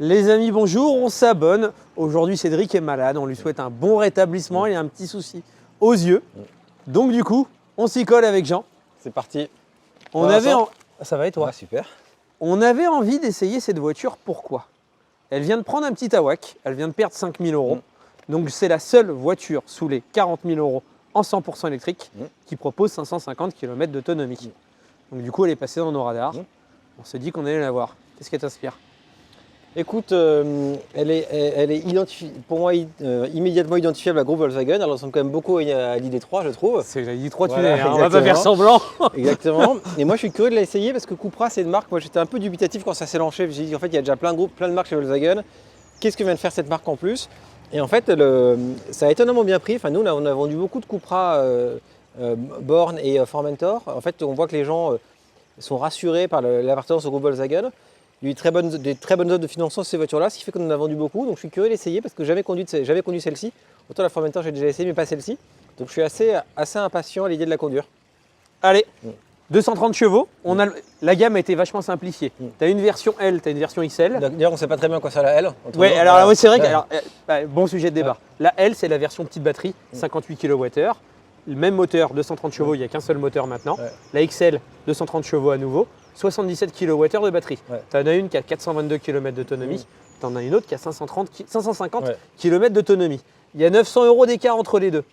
Les amis, bonjour, on s'abonne. Aujourd'hui, Cédric est malade, on lui souhaite un bon rétablissement. Il a un petit souci aux yeux. Donc du coup, on s'y colle avec Jean. C'est parti. Ça va et toi? Ouais, super. On avait envie d'essayer cette voiture, pourquoi? Elle vient de prendre un petit AWAC, elle vient de perdre 5 000 €. Donc c'est la seule voiture sous les 40 000 € en 100% électrique qui propose 550 km d'autonomie. Donc du coup, elle est passée dans nos radars. On s'est dit qu'on allait la voir. Qu'est-ce qu'elle t'inspire? Écoute, elle est pour moi immédiatement identifiable à groupe Volkswagen. Elle ressemble quand même beaucoup à l'ID3, je trouve. C'est la ID3 Voilà, tunée, hein, on va pas faire semblant. Exactement. Et moi, je suis curieux de l'essayer parce que Cupra, c'est une marque. Moi, j'étais un peu dubitatif quand ça s'est lancé. Je me suis dit, en fait, il y a déjà plein de groupes, plein de marques chez Volkswagen. Qu'est-ce que vient de faire cette marque en plus? Et en fait, ça a étonnamment bien pris. Enfin, nous, on a vendu beaucoup de Cupra Born et Formentor. En fait, on voit que les gens sont rassurés par l'appartenance au groupe Volkswagen. Il y a eu des très bonnes notes de financement sur ces voitures-là, ce qui fait qu'on en a vendu beaucoup. Donc je suis curieux d'essayer parce que j'avais conduit celle-ci. Autant la Formentor, j'ai déjà essayé, mais pas celle-ci. Donc je suis assez impatient à l'idée de la conduire. Allez, 230 chevaux. La gamme a été vachement simplifiée. Tu as une version L, tu as une version XL. D'ailleurs, on ne sait pas très bien quoi ça la L. Oui, alors c'est vrai que bon sujet de débat. La L, c'est la version petite batterie, 58 kWh. Le même moteur, 230 chevaux, il n'y a qu'un seul moteur maintenant. La XL, 230 chevaux à nouveau, 77 kWh de batterie. Tu en as une qui a 422 km d'autonomie, tu en as une autre qui a 550 km d'autonomie. Il y a 900 € d'écart entre les deux.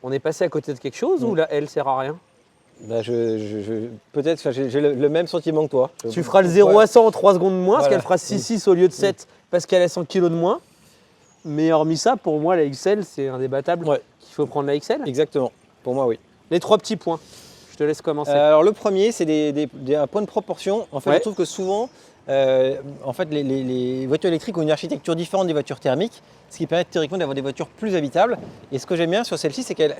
On est passé à côté de quelque chose ou la L sert à rien? Bah peut-être, j'ai le même sentiment que toi. Tu feras le 0 à 100 en 3 secondes de moins, parce qu'elle fera 6,6 au lieu de 7, parce qu'elle a 100 kg de moins. Mais hormis ça, pour moi, la XL, c'est indébattable qu'il faut prendre la XL. Exactement, pour moi, oui. Les 3 petits points, je te laisse commencer. Alors le premier, c'est un point de proportion. En fait, je trouve que souvent, en fait, les voitures électriques ont une architecture différente des voitures thermiques, ce qui permet théoriquement d'avoir des voitures plus habitables. Et ce que j'aime bien sur celle-ci, c'est qu'elle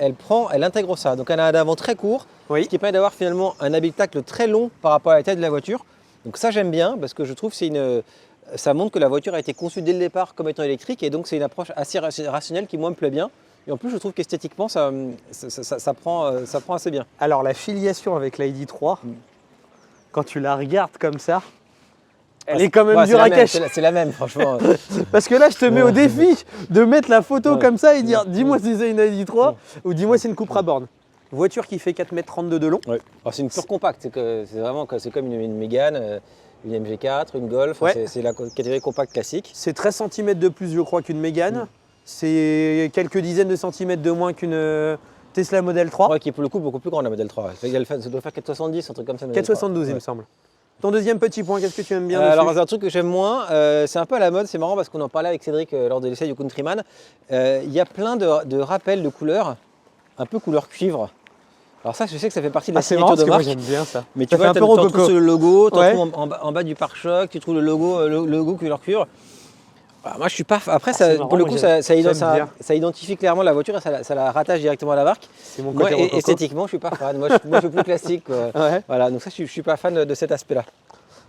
intègre ça. Donc elle a un avant très court, ce qui permet d'avoir finalement un habitacle très long par rapport à la taille de la voiture. Donc ça, j'aime bien parce que je trouve que ça montre que la voiture a été conçue dès le départ comme étant électrique et donc c'est une approche assez rationnelle qui moi me plaît bien. Et en plus, je trouve qu'esthétiquement, ça prend assez bien. Alors la filiation avec la ID3, quand tu la regardes comme ça, elle est quand même dure à cacher. C'est la même, franchement. Parce que là, je te mets au défi de mettre la photo comme ça et dire dis-moi si c'est une ID3 ou dis-moi si c'est une Cupra Born. Voiture qui fait 4,32 m de long. C'est une pure compacte, c'est comme une Mégane, une MG4, une Golf, c'est la catégorie compacte classique. C'est 13 cm de plus, je crois, qu'une Mégane. C'est quelques dizaines de centimètres de moins qu'une Tesla Model 3. Qui est pour le coup beaucoup plus grande, la Model 3. Ça doit faire 4,70, un truc comme ça. 4,72 il me semble. Ton deuxième petit point, qu'est-ce que tu aimes bien Alors c'est un truc que j'aime moins, c'est un peu à la mode, c'est marrant parce qu'on en parlait avec Cédric lors de l'essai du Countryman. Il y a plein de rappels de couleurs, un peu couleur cuivre. Alors ça, je sais que ça fait partie de la signature de marque. Moi, j'aime bien ça. Mais tu vois, tu trouves le logo, tu trouves en bas du pare-choc, tu trouves le logo couleur cuivre. Bah, moi je suis pas. Après, pour le coup, ça identifie clairement la voiture et ça la rattache directement à la marque. C'est mon côté rococo. Esthétiquement, je suis pas fan. Moi, je suis plus classique. Voilà, donc ça, je suis pas fan de cet aspect-là.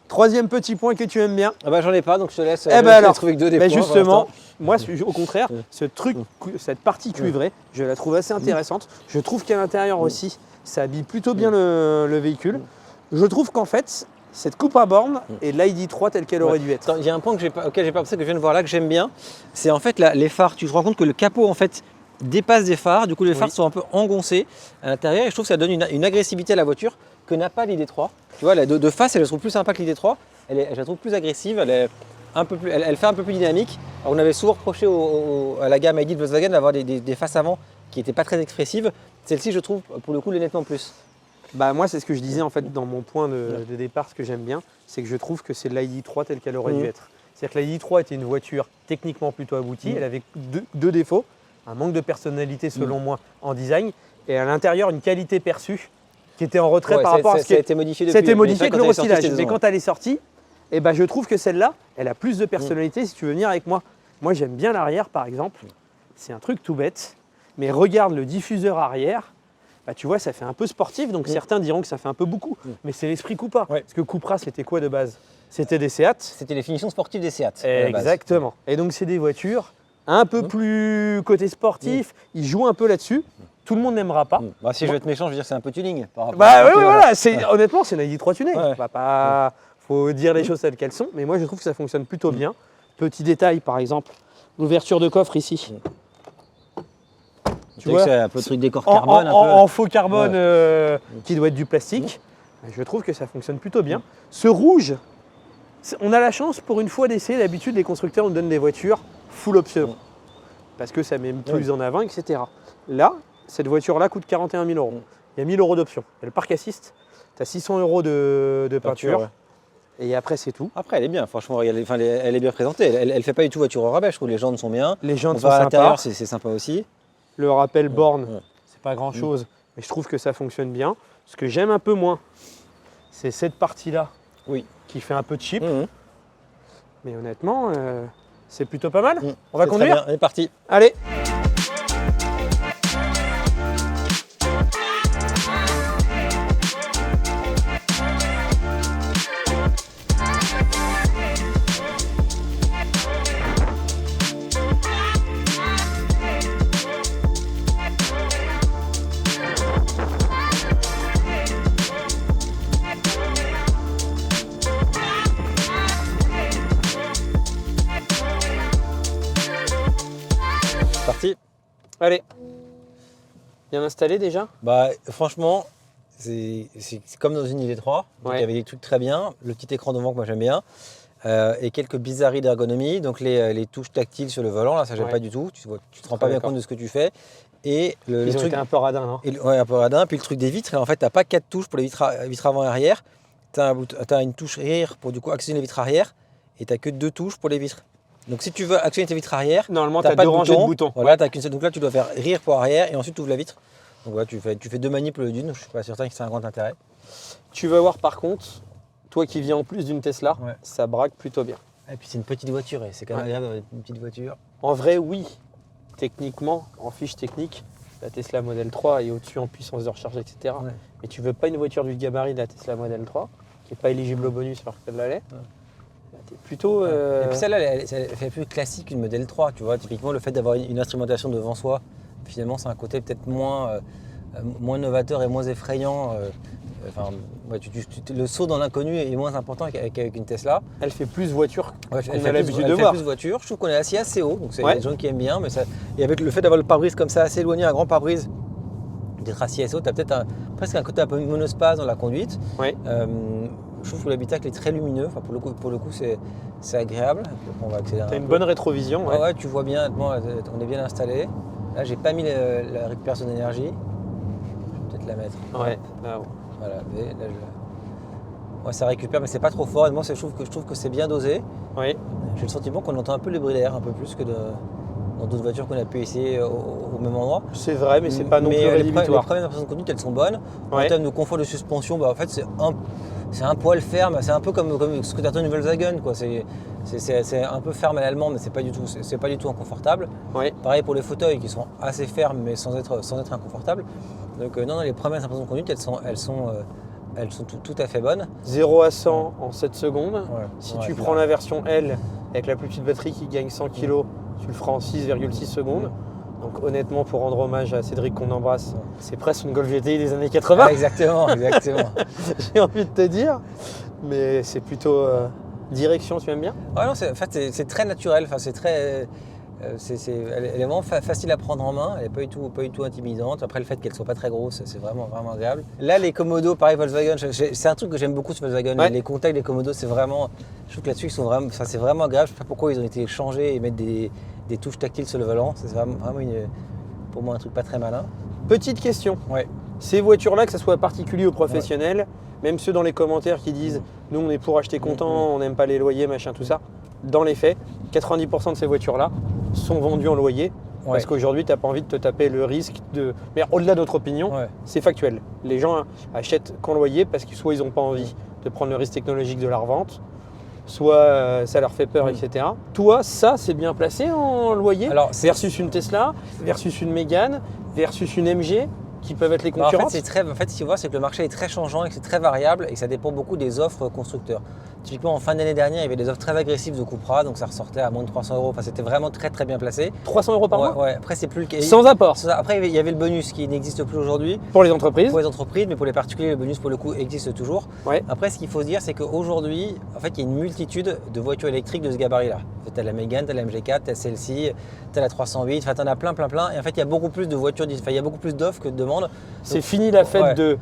Troisième petit point que tu aimes bien. J'en ai pas, donc je te laisse. Trouver que 2 des points. Justement, moi, au contraire, cette partie cuivrée, je la trouve assez intéressante. Je trouve qu'à l'intérieur aussi, ça habille plutôt bien le véhicule. Je trouve qu'en fait, cette Cupra Born est l'ID3 telle qu'elle aurait dû être. Il y a un point auquel j'ai pas pensé, que je viens de voir là, que j'aime bien. C'est en fait les phares. Tu te rends compte que le capot en fait dépasse des phares. Du coup, les phares sont un peu engoncés à l'intérieur. Et je trouve que ça donne une agressivité à la voiture que n'a pas l'ID3. Tu vois, de face, je la trouve plus sympa que l'ID3. Je la trouve plus agressive. Elle fait un peu plus dynamique. Alors, on avait souvent reproché à la gamme ID de Volkswagen d'avoir des faces avant qui n'étaient pas très expressives. Celle-ci, je trouve, pour le coup, nettement plus. Moi, c'est ce que je disais en fait dans mon point de départ. Ce que j'aime bien, c'est que je trouve que c'est l'ID3 telle qu'elle aurait dû être. C'est-à-dire que l'ID3 était une voiture techniquement plutôt aboutie. Elle avait deux défauts. Un manque de personnalité selon moi en design et à l'intérieur une qualité perçue qui était en retrait par rapport à ce qui a été modifié depuis. C'était modifié avec le restylage. Mais quand elle est sortie, je trouve que celle-là, elle a plus de personnalité si tu veux venir avec moi. Moi, j'aime bien l'arrière par exemple. C'est un truc tout bête. Mais regarde le diffuseur arrière. Tu vois, ça fait un peu sportif, donc certains diront que ça fait un peu beaucoup. Mais c'est l'esprit Cupra. Parce que Cupra, c'était quoi de base? C'était des Seat. C'était les finitions sportives des Seat. Exactement. Et donc, c'est des voitures un peu plus côté sportif. Ils jouent un peu là-dessus. Tout le monde n'aimera pas. Si je veux être méchant, je veux dire que c'est un peu tuning. Honnêtement, c'est une ID3 tunée. Faut dire les choses telles qu'elles sont. Mais moi, je trouve que ça fonctionne plutôt bien. Petit détail, par exemple, l'ouverture de coffre ici. Tu vois, c'est un peu le truc décor En, carbone. en faux carbone qui doit être du plastique. Je trouve que ça fonctionne plutôt bien. Ce rouge, on a la chance pour une fois d'essayer. D'habitude, les constructeurs nous donnent des voitures full option. Parce que ça met plus en avant, etc. Là, cette voiture-là coûte 41 000 €. Il y a 1 000 € d'options. Il y a le parc assist, tu as 600 € de peinture. Et après, c'est tout. Après, elle est bien, franchement, elle est bien présentée. Elle fait pas du tout voiture au rabais, je trouve. Les jantes sont bien. Les jantes sont à sympas. l'intérieur, c'est sympa aussi. Le rappel borne, c'est pas grand-chose, mais je trouve que ça fonctionne bien. Ce que j'aime un peu moins, c'est cette partie-là qui fait un peu cheap. Mais honnêtement, c'est plutôt pas mal. On va conduire. Très bien, on est parti. Allez. Parti. Allez. Bien installé déjà? Bah, franchement, c'est comme dans une ID3. Donc il y avait des trucs très bien. Le petit écran devant que moi j'aime bien. Et quelques bizarreries d'ergonomie. Donc les touches tactiles sur le volant, là ça j'aime pas du tout. Tu te rends pas bien compte de ce que tu fais. Et le Ils ont truc été un peu radin, non? Ouais, un peu radin. Puis le truc des vitres, en fait, tu n'as pas 4 touches pour les vitres avant et arrière. Tu as une touche arrière pour du coup actionner les vitres arrière. Et tu n'as que 2 touches pour les vitres. Donc si tu veux actionner tes vitres arrière, normalement tu as pas 2 rangées de boutons. Voilà, t'as qu'une seule. Donc là tu dois faire rire pour arrière et ensuite tu ouvres la vitre. Donc voilà, tu fais 2 manips au lieu d'une. Je suis pas certain que c'est un grand intérêt. Tu vas voir par contre, toi qui viens en plus d'une Tesla, ça braque plutôt bien. Et puis c'est une petite voiture et c'est quand même agréable d'avoir une petite voiture. En vrai, oui. Techniquement, en fiche technique, la Tesla Model 3 est au-dessus en puissance de recharge, etc. Mais tu veux pas une voiture du gabarit de la Tesla Model 3, qui n'est pas éligible au bonus alors qu'elle l'allait. T'es plutôt. Et puis celle-là, elle fait plus classique qu'une Model 3, tu vois. Typiquement, le fait d'avoir une instrumentation devant soi, finalement, c'est un côté peut-être moins novateur et moins effrayant. Le saut dans l'inconnu est moins important qu'avec une Tesla. Elle fait plus voiture qu'on elle a l'habitude de fait voir. plus voiture. Je trouve qu'on est assis assez haut, donc c'est des gens qui aiment bien. Mais ça, et avec le fait d'avoir le pare-brise comme ça, assez éloigné, un grand pare-brise, d'être assis assez haut, tu as peut-être presque un côté un peu monospace dans la conduite. Je trouve que l'habitacle est très lumineux. Enfin, pour le coup, c'est agréable. On va accélérer. Tu as une bonne rétrovision. Ouais, tu vois bien, on est bien installé. Là, j'ai pas mis la récupération d'énergie. Je vais peut-être la mettre. Ouais. Ah, bon. Voilà, mais là, ça récupère, mais c'est pas trop fort. Et moi, je trouve que c'est bien dosé. Oui. J'ai le sentiment qu'on entend un peu le bruit d'air, un peu plus que dans d'autres voitures qu'on a pu essayer au même endroit. C'est vrai, mais c'est pas non plus rédhibitoire. Les premières impressions de conduite, elles sont bonnes. En termes de confort de suspension, en fait, c'est un poil ferme. C'est un peu comme ce que tu attends d'une Volkswagen, quoi. C'est un peu ferme à l'allemande, mais c'est pas du tout inconfortable. Pareil pour les fauteuils qui sont assez fermes, mais sans être inconfortables. Donc non, les premières impressions de conduite, elles sont tout à fait bonnes. 0 à 100 en 7 secondes. Si tu prends la version L avec la plus petite batterie qui gagne 100 kg, tu le feras en 6,6 secondes. Donc honnêtement, pour rendre hommage à Cédric qu'on embrasse, c'est presque une Golf GTI des années 80. Exactement. J'ai envie de te dire. Mais c'est plutôt direction, tu aimes bien? Non, en fait, c'est très naturel. Enfin, c'est très... elle est vraiment facile à prendre en main, elle n'est pas du tout intimidante. Après, le fait qu'elle ne soit pas très grosse, c'est vraiment agréable. Là, les Komodo, pareil, Volkswagen, c'est un truc que j'aime beaucoup sur Volkswagen. Les contacts des Komodo, c'est vraiment. Je trouve que là-dessus, c'est vraiment agréable. Je ne sais pas pourquoi ils ont été changés et mettre des touches tactiles sur le volant. C'est vraiment pour moi un truc pas très malin. Petite question. Ces voitures-là, que ce soit particulier ou professionnel, même ceux dans les commentaires qui disent nous, on est pour acheter content, on n'aime pas les loyers, machin, tout ça. Dans les faits, 90% de ces voitures-là sont vendues en loyer parce qu'aujourd'hui, tu n'as pas envie de te taper le risque de. Mais au-delà de notre opinion, c'est factuel. Les gens achètent qu'en loyer parce que soit ils n'ont pas envie de prendre le risque technologique de la revente, soit ça leur fait peur, etc. Toi, ça, c'est bien placé en loyer versus une Tesla, versus une Mégane, versus une MG qui peuvent être les concurrents. En fait, ce qu'il faut voir, c'est que le marché est très changeant et que c'est très variable et que ça dépend beaucoup des offres constructeurs. Typiquement, en fin d'année dernière, il y avait des offres très agressives de Cupra, donc ça ressortait à moins de 300 €. Enfin, c'était vraiment très très bien placé. 300 € par mois. Après, c'est plus le cas. Sans apport. Après, il y avait le bonus qui n'existe plus aujourd'hui. Pour les entreprises. Pour les entreprises, mais pour les particuliers, le bonus pour le coup existe toujours. Après, ce qu'il faut se dire, c'est qu'aujourd'hui, en fait, il y a une multitude de voitures électriques de ce gabarit-là. Tu as la Mégane, tu as la MG4, tu as celle-ci, tu as la 308, enfin tu en as plein. Et en fait, il y a beaucoup plus de voitures, il y a beaucoup plus d'offres que de demandes. C'est fini la fête de…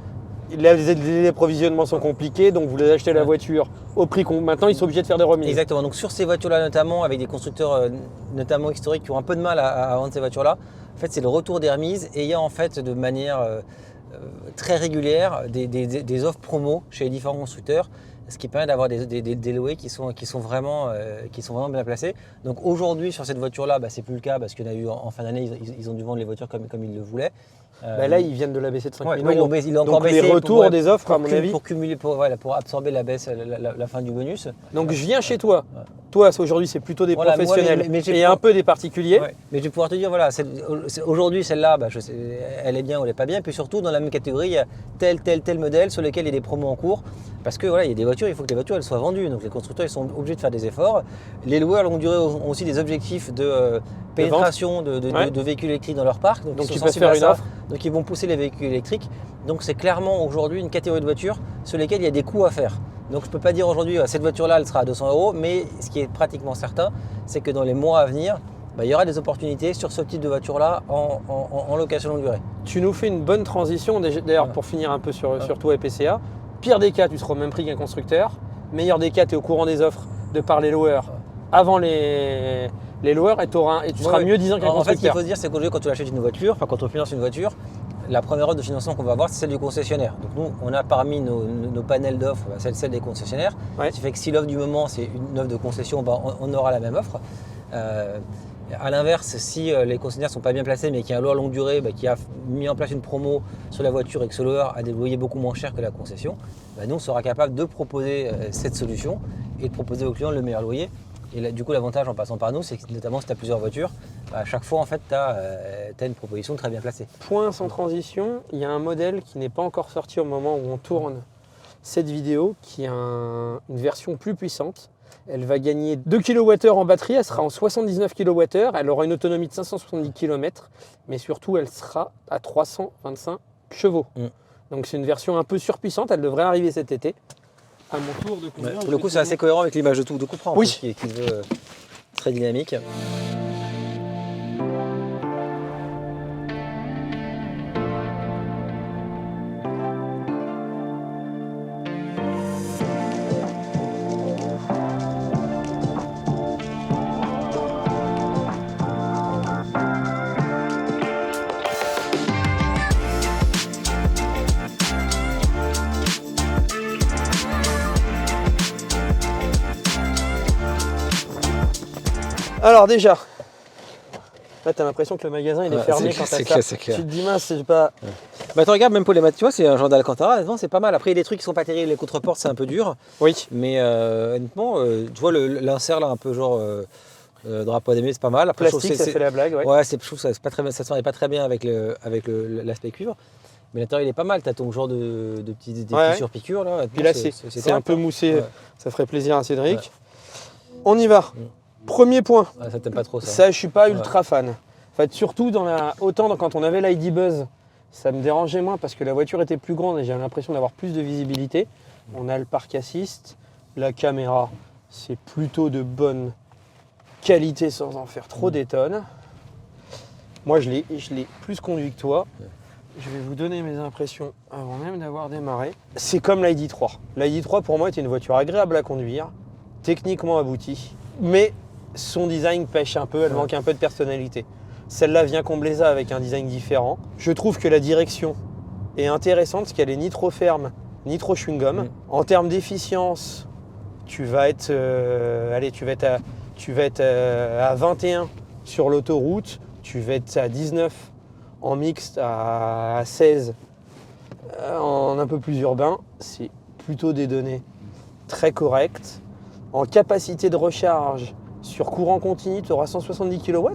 Les approvisionnements sont compliqués, donc vous les achetez la voiture au prix qu'on… Maintenant, ils sont obligés de faire des remises. Exactement. Donc sur ces voitures-là notamment, avec des constructeurs notamment historiques qui ont un peu de mal à vendre ces voitures-là, en fait, c'est le retour des remises et il y a en fait de manière très régulière des offres promo chez les différents constructeurs, ce qui permet d'avoir des loyers qui sont vraiment bien placés. Donc aujourd'hui sur cette voiture-là, c'est plus le cas parce qu'il y en a eu en fin d'année, ils ont dû vendre les voitures comme ils le voulaient. Là, ils viennent de la baisser de 5 000 euros. Ils l'ont encore donc baissé les retours des offres, à mon avis. Pour cumuler, pour absorber la baisse, la fin du bonus. Donc je viens chez toi. Toi, aujourd'hui, c'est plutôt des professionnels et un peu des particuliers. Ouais. Mais je vais pouvoir te dire, voilà, aujourd'hui, celle-là, elle est bien ou elle n'est pas bien. Et puis surtout, dans la même catégorie, il y a tel modèle sur lequel il y a des promos en cours. Parce que voilà, il y a des voitures, il faut que les voitures elles soient vendues. Donc les constructeurs ils sont obligés de faire des efforts. Les loueurs à longue durée ont aussi des objectifs de pénétration de véhicules électriques dans leur parc. Donc tu peux faire une offre. Donc ils vont pousser les véhicules électriques. Donc c'est clairement aujourd'hui une catégorie de voitures sur lesquelles il y a des coûts à faire. Donc je ne peux pas dire aujourd'hui cette voiture-là elle sera à 200 €, mais ce qui est pratiquement certain, c'est que dans les mois à venir, il y aura des opportunités sur ce type de voiture-là en location longue durée. Tu nous fais une bonne transition, d'ailleurs pour finir un peu sur toi et PCA. Pire des cas, tu seras au même prix qu'un constructeur. Meilleur des cas, tu es au courant des offres de par les loueurs avant les loueurs et tu seras mieux disant qu'un constructeur. En fait, ce qu'il faut se dire, c'est qu'aujourd'hui, quand tu achètes une voiture, quand on finance une voiture, la première offre de financement qu'on va avoir, c'est celle du concessionnaire. Donc nous, on a parmi nos panels d'offres, celle des concessionnaires. Ce qui fait que si l'offre du moment, c'est une offre de concession, on aura la même offre. A l'inverse, si les concessionnaires ne sont pas bien placés, mais qu'il y a un loueur longue durée qui a mis en place une promo sur la voiture et que ce loueur a des loyers beaucoup moins chers que la concession, nous, on sera capable de proposer cette solution et de proposer aux clients le meilleur loyer. Et là, du coup, l'avantage en passant par nous, c'est que notamment si tu as plusieurs voitures, à chaque fois, en fait, tu as une proposition très bien placée. Point sans transition, il y a un modèle qui n'est pas encore sorti au moment où on tourne cette vidéo, qui a une version plus puissante. Elle va gagner 2 kWh en batterie, elle sera en 79 kWh, elle aura une autonomie de 570 km, mais surtout elle sera à 325 chevaux. Donc c'est une version un peu surpuissante, elle devrait arriver cet été. À mon tour de conduire. Pour le coup, c'est assez cohérent avec l'image de Cupra, oui. Qui se veut très dynamique. Alors déjà, là tu as l'impression que le magasin il est fermé quand tu as ça. Clair. Tu te dis mince, c'est pas… Tu regardes même pour les tu vois, c'est un genre d'Alcantara, honnêtement c'est pas mal. Après il y a des trucs qui sont pas terribles, les contreportes c'est un peu dur. Oui. Mais honnêtement, tu vois l'insert là un peu genre drapeau ADM, c'est pas mal. Après, plastique, ça fait la blague, ouais. Ouais, je trouve ça pas très bien, ça se marie pas très bien avec l'aspect cuivre. Mais l'intérieur il est pas mal, tu as ton genre de petits surpiqûres là. Puis là c'est un peu moussé, ça ferait plaisir à Cédric. Ouais. On y va. Premier point. Ça t'aime pas trop ça. Ça, je suis pas ultra fan. En fait, surtout quand on avait l'ID Buzz, ça me dérangeait moins parce que la voiture était plus grande et j'avais l'impression d'avoir plus de visibilité. On a le parc assist, la caméra, c'est plutôt de bonne qualité sans en faire trop des tonnes. Moi, je l'ai plus conduit que toi. Je vais vous donner mes impressions avant même d'avoir démarré. C'est comme l'ID3. L'ID3 pour moi était une voiture agréable à conduire, techniquement aboutie, mais son design pêche un peu, elle manque un peu de personnalité. Celle-là vient combler ça avec un design différent. Je trouve que la direction est intéressante parce qu'elle est ni trop ferme, ni trop chewing-gum. En termes d'efficience, tu vas être à 21 sur l'autoroute, tu vas être à 19 en mixte, à 16 en un peu plus urbain. C'est plutôt des données très correctes. En capacité de recharge, sur courant continu, tu auras 170 kW,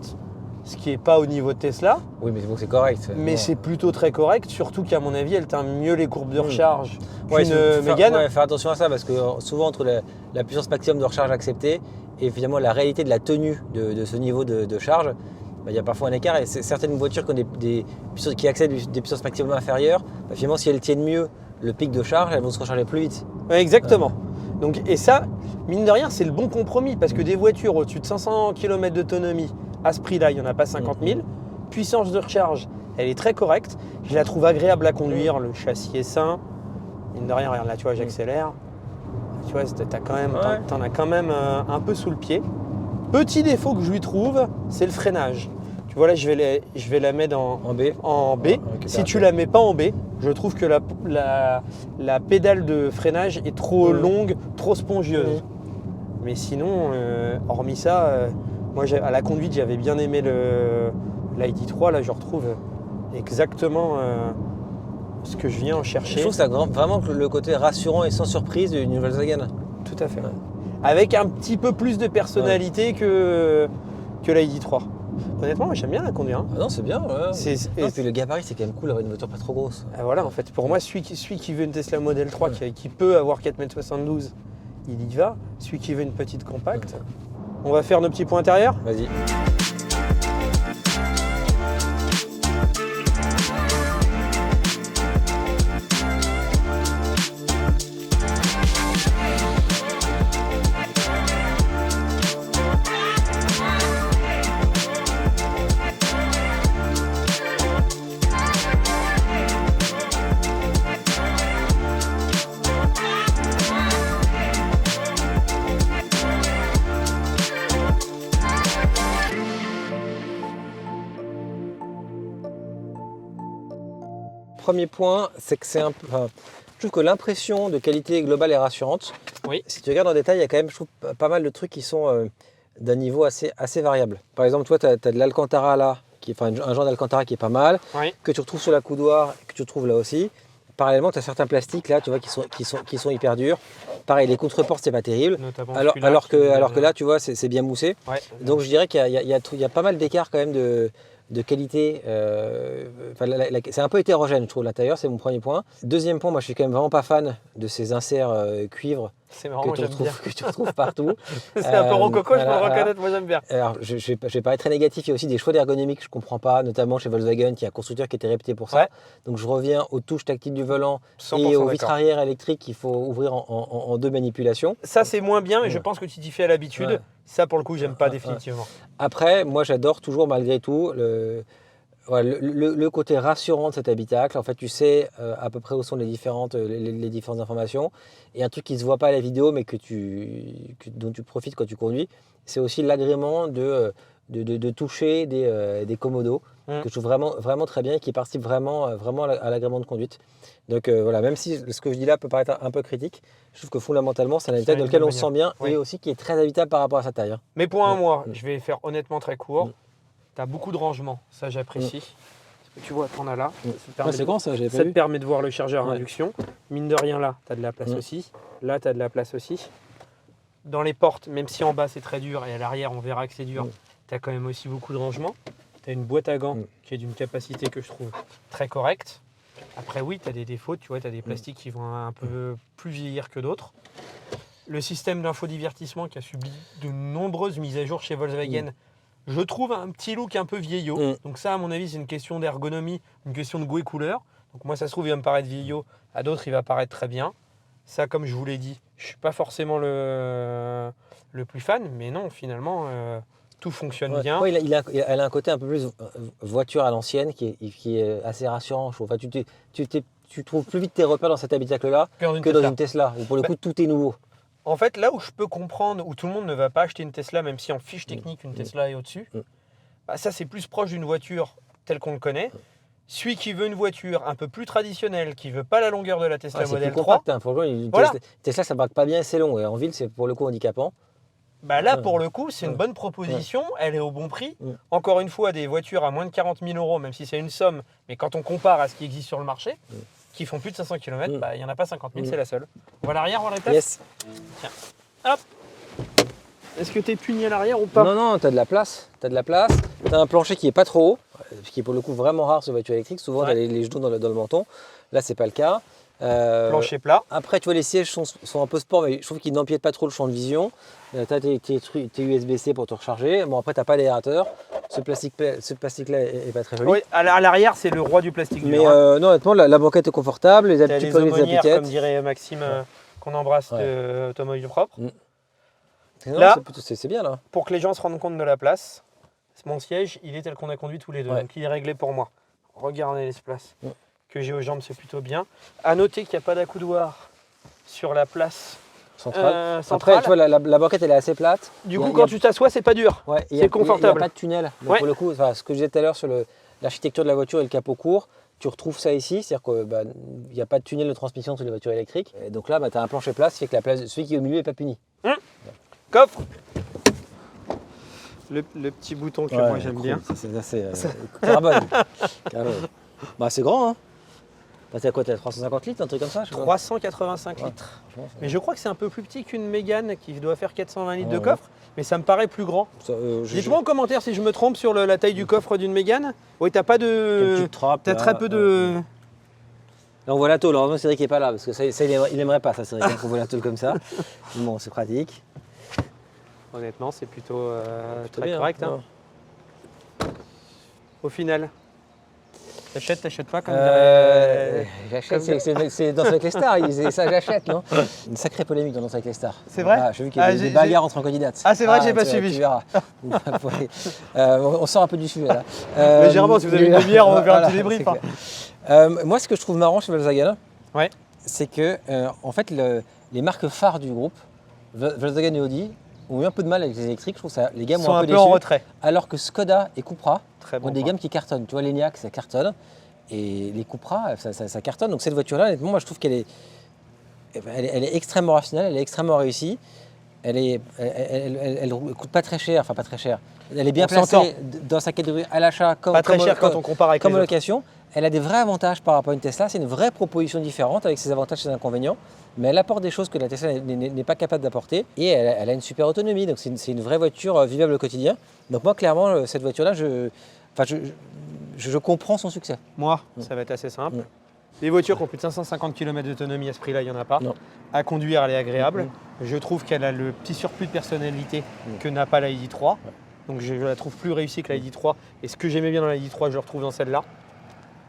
ce qui n'est pas au niveau de Tesla. Oui, mais c'est correct. Mais c'est plutôt très correct, surtout qu'à mon avis, elle teint mieux les courbes de recharge qu'une Mégane. Faire attention à ça, parce que souvent, entre la puissance maximum de recharge acceptée et finalement la réalité de la tenue de ce niveau de charge, il y a parfois un écart. Et certaines voitures qui accèdent des puissances maximum inférieures, finalement, si elles tiennent mieux le pic de charge, elles vont se recharger plus vite. Ouais, exactement. Donc, et ça, mine de rien, c'est le bon compromis parce que des voitures au-dessus de 500 km d'autonomie, à ce prix-là, il n'y en a pas 50 000. Puissance de recharge, elle est très correcte. Je la trouve agréable à conduire, le châssis est sain. Mine de rien, regarde là, tu vois, j'accélère. Tu vois, t'en as quand même un peu sous le pied. Petit défaut que je lui trouve, c'est le freinage. Tu vois là, je vais la mettre en B. Si tu la mets pas en B, je trouve que la pédale de freinage est trop longue, trop spongieuse. Mais sinon, hormis ça, moi à la conduite, j'avais bien aimé l'ID3. Là, je retrouve exactement ce que je viens en chercher. Je trouve que ça a vraiment le côté rassurant et sans surprise d'une Volkswagen. Tout à fait. Ouais. Avec un petit peu plus de personnalité que l'ID3. Honnêtement, moi, j'aime bien la conduire. Hein. Ah non, c'est bien. Ouais. Et puis le gabarit, c'est quand même cool d'avoir une voiture pas trop grosse. Voilà, en fait, pour moi, celui qui veut une Tesla Model 3 qui peut avoir 4,72 m, il y va. Celui qui veut une petite compacte. On va faire nos petits points intérieurs. Vas-y. Premier point, c'est que je trouve que l'impression de qualité globale est rassurante. Oui. Si tu regardes en détail, il y a quand même, je trouve, pas mal de trucs qui sont d'un niveau assez variable. Par exemple, toi, tu as de l'Alcantara là, un genre d'Alcantara qui est pas mal, que tu retrouves sur la coudoir, que tu retrouves là aussi. Parallèlement, tu as certains plastiques là, tu vois, qui sont hyper durs. Pareil, les contreportes, c'est pas terrible. Alors que là, tu vois, c'est bien moussé. Ouais. Donc je dirais qu'il y a pas mal d'écart quand même de qualité. C'est un peu hétérogène, je trouve, l'intérieur, c'est mon premier point. Deuxième point, moi je suis quand même vraiment pas fan de ces inserts cuivre que tu retrouves partout. C'est un peu rococo, je peux le reconnaître, moi j'aime bien. Alors je vais pas être très négatif, il y a aussi des choix d'ergonomie que je comprends pas, notamment chez Volkswagen, qui est un constructeur qui était réputé pour ça. Ouais. Donc je reviens aux touches tactiles du volant et aux vitres arrière électriques qu'il faut ouvrir en deux manipulations. Ça c'est moins bien, mais je pense que tu t'y fais à l'habitude. Ouais. Ça pour le coup, j'aime pas définitivement. Après, moi j'adore toujours malgré tout le côté rassurant de cet habitacle. En fait, tu sais à peu près où sont les différentes informations. Et un truc qui ne se voit pas à la vidéo, mais dont tu profites quand tu conduis, c'est aussi l'agrément de toucher des commodos, que je trouve vraiment très bien et qui participe vraiment à l'agrément de conduite. Donc voilà, même si ce que je dis là peut paraître un peu critique, je trouve que fondamentalement c'est un habitacle dans lequel on se sent bien et aussi qui est très habitable par rapport à sa taille. Mais pour un mois, je vais faire honnêtement très court. Tu as beaucoup de rangement, ça j'apprécie. Tu vois, tu en as là. C'est grand ça, j'avais pas vu. Ça te permet de voir le chargeur à induction. Mine de rien, là, tu as de la place aussi. Là, tu as de la place aussi. Dans les portes, même si en bas c'est très dur et à l'arrière on verra que c'est dur, tu as quand même aussi beaucoup de rangement. Tu as une boîte à gants qui est d'une capacité que je trouve très correcte. Après oui, tu as des défauts, tu vois, tu as des plastiques qui vont un peu plus vieillir que d'autres. Le système d'infodivertissement qui a subi de nombreuses mises à jour chez Volkswagen, je trouve un petit look un peu vieillot. Donc ça, à mon avis, c'est une question d'ergonomie, une question de goût et couleur. Donc moi, ça se trouve, il va me paraître vieillot. À d'autres, il va paraître très bien. Ça, comme je vous l'ai dit, je ne suis pas forcément le plus fan. Mais non, finalement, tout fonctionne bien. Ouais, elle a un côté un peu plus voiture à l'ancienne qui est assez rassurant, je trouve. Enfin, tu trouves plus vite tes repères dans cet habitacle-là que dans une Tesla, où pour le coup, tout est nouveau. En fait, là où je peux comprendre, où tout le monde ne va pas acheter une Tesla, même si en fiche technique, une Tesla est au-dessus, ça c'est plus proche d'une voiture telle qu'on le connaît. Celui qui veut une voiture un peu plus traditionnelle, qui ne veut pas la longueur de la Tesla Model 3. Compact, Tesla, ça ne braque pas bien, c'est long. Et en ville, c'est pour le coup handicapant. Là, pour le coup, c'est une bonne proposition. Elle est au bon prix. Encore une fois, des voitures à moins de 40 000 €, même si c'est une somme, mais quand on compare à ce qui existe sur le marché, qui font plus de 500 km, il n'y en a pas 50 000, c'est la seule. On va à l'arrière, on la place. Yes. Tiens, hop. Est-ce que tu es puni à l'arrière ou pas? Non, tu as de la place. Tu as un plancher qui n'est pas trop haut, ce qui est pour le coup vraiment rare sur les voitures électriques. Souvent, tu as les genoux dans le menton. Là, c'est pas le cas. Plancher plat. Après, tu vois, les sièges sont un peu sport, mais je trouve qu'ils n'empiètent pas trop le champ de vision. Tu as tes USB-C pour te recharger. Bon, après, tu n'as pas d'aérateur. Ce plastique-là est pas très joli. Oui, à l'arrière, c'est le roi du plastique. Mais non, honnêtement, la banquette est confortable. Les aumônières, comme dirait Maxime, qu'on embrasse Ouais. de Automobile Propre. Non, Là- c'est bien là. Pour que les gens se rendent compte de la place, mon siège, il est tel qu'on a conduit tous les deux. Ouais. Donc il est réglé pour moi. Regardez l'espace Ouais. que j'ai aux jambes, c'est plutôt bien. À noter qu'il n'y a pas d'accoudoir sur la place Centrale. centrale. Après, tu vois, la banquette elle est assez plate. Du Il y a- coup, il y a- quand tu t'assois, c'est pas dur. Ouais, c'est il y a confortable. pas de tunnel. Donc Ouais. pour le coup, enfin, ce que je disais tout à l'heure sur l'architecture de la voiture et le capot court, tu retrouves ça ici. C'est-à-dire qu'il n'y a pas de tunnel de transmission sur les voitures électriques. Et donc là, tu as un plancher plat, ce qui fait que celui qui est au milieu n'est pas puni. Coffre. Le petit bouton que moi j'aime cool. bien. Ça, c'est carbone. Carbone. Bah, c'est grand, hein. Bah, t'as quoi, t'as 350 litres, un truc comme ça, je sais pas. 385 Ouais. litres. Franchement, Mais je crois que c'est un peu plus petit qu'une Mégane qui doit faire 420 litres de Ouais. coffre. Mais ça me paraît plus grand. Dites-moi en commentaire si je me trompe sur la taille du coffre d'une Mégane. Oui, t'as pas de. T'as très peu de. Là, on voit la tôle. Heureusement, Cédric n'est pas là, parce que ça il aimerait pas, ça, Cédric, qu'on voit la tôle comme ça. Bon, c'est pratique. Honnêtement, c'est plutôt Plutôt très bien, correct. Hein. ouais. Au final, t'achètes pas comme J'achète, comme- c'est Danse avec les stars, ils disaient ça, j'achète, non? Une sacrée polémique dans Danse avec les stars. C'est vrai? Ah, j'ai vu qu'il y avait des j'ai- bagarres entre candidates. Ah, c'est vrai, j'ai pas tu suivi. Tu verras. On sort un peu du sujet là. Légèrement, si vous avez une demi-heure, on va faire un petit voilà, débrief. c'est hein. clair. Moi, ce que je trouve marrant chez Volkswagen, Ouais. c'est que en fait, les marques phares du groupe, Volkswagen et Audi, ont eu un peu de mal avec les électriques. Je trouve ça, les gammes Ils ont sont un un peu peu en déçus. retrait. Alors que Skoda et Cupra Très ont bon. des gammes qui cartonnent. Tu vois, l'Enyaq, ça cartonne. Et les Cupra, ça cartonne. Donc cette voiture-là, honnêtement, moi, je trouve qu'elle est, elle est extrêmement raffinée, elle est extrêmement réussie. Elle coûte pas très cher, enfin pas très cher. Elle est bien On s'entend. placée dans sa catégorie à l'achat comme Pas très comme- cher quand comme- on compare avec comme les autres. location. Elle a des vrais avantages par rapport à une Tesla. C'est une vraie proposition différente avec ses avantages et ses inconvénients. Mais elle apporte des choses que la Tesla n'est pas capable d'apporter. Et elle a une super autonomie. Donc c'est une vraie voiture vivable au quotidien. Donc moi, clairement, cette voiture-là, je comprends son succès. Moi, ça va être assez simple. Mm. Les voitures qui ont plus de 550 km d'autonomie à ce prix-là, il n'y en a pas. Non. À conduire, elle est agréable. Je trouve qu'elle a le petit surplus de personnalité que n'a pas la ID3. Donc je la trouve plus réussie que la ID3. Et ce que j'aimais bien dans la ID3, je le retrouve dans celle-là.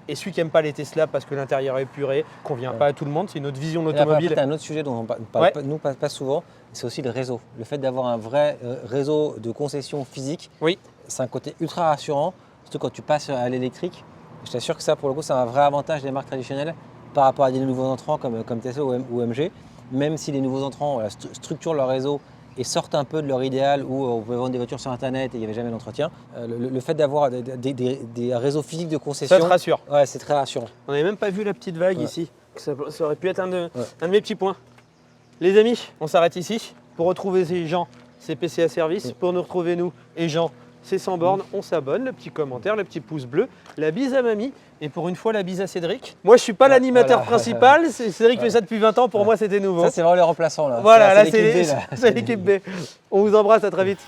Et celui qui n'aime pas les Tesla parce que l'intérieur est épuré, convient pas à tout le monde, c'est une autre vision de Et après, l'automobile. tu as un autre sujet dont on parle Ouais. nous pas souvent, c'est aussi le réseau. Le fait d'avoir un vrai réseau de concessions physiques, Oui. c'est un côté ultra rassurant, surtout quand tu passes à l'électrique. Je t'assure que ça, pour le coup, c'est un vrai avantage des marques traditionnelles par rapport à des nouveaux entrants comme Tesla ou MG. Même si les nouveaux entrants voilà, structurent leur réseau et sortent un peu de leur idéal où on pouvait vendre des voitures sur Internet et il n'y avait jamais d'entretien, le fait d'avoir des réseaux physiques de concessions, Ça te rassure. ouais, c'est très rassurant. On n'avait même pas vu la petite vague Ouais. ici. Ça aurait pu être un de mes petits points. Les amis, on s'arrête ici. Pour retrouver ces gens, c'est PCA Service. Pour nous retrouver nous et Jean, c'est sans borne. On s'abonne, le petit commentaire, le petit pouce bleu, la bise à mamie. Et pour une fois, la bise à Cédric. Moi, je suis pas l'animateur voilà. principal. Cédric fait ça depuis 20 ans. Pour moi, c'était nouveau. Ça, c'est vraiment les remplaçants là. Voilà, là, l'équipe B, là. c'est l'équipe B. On vous embrasse, à très vite.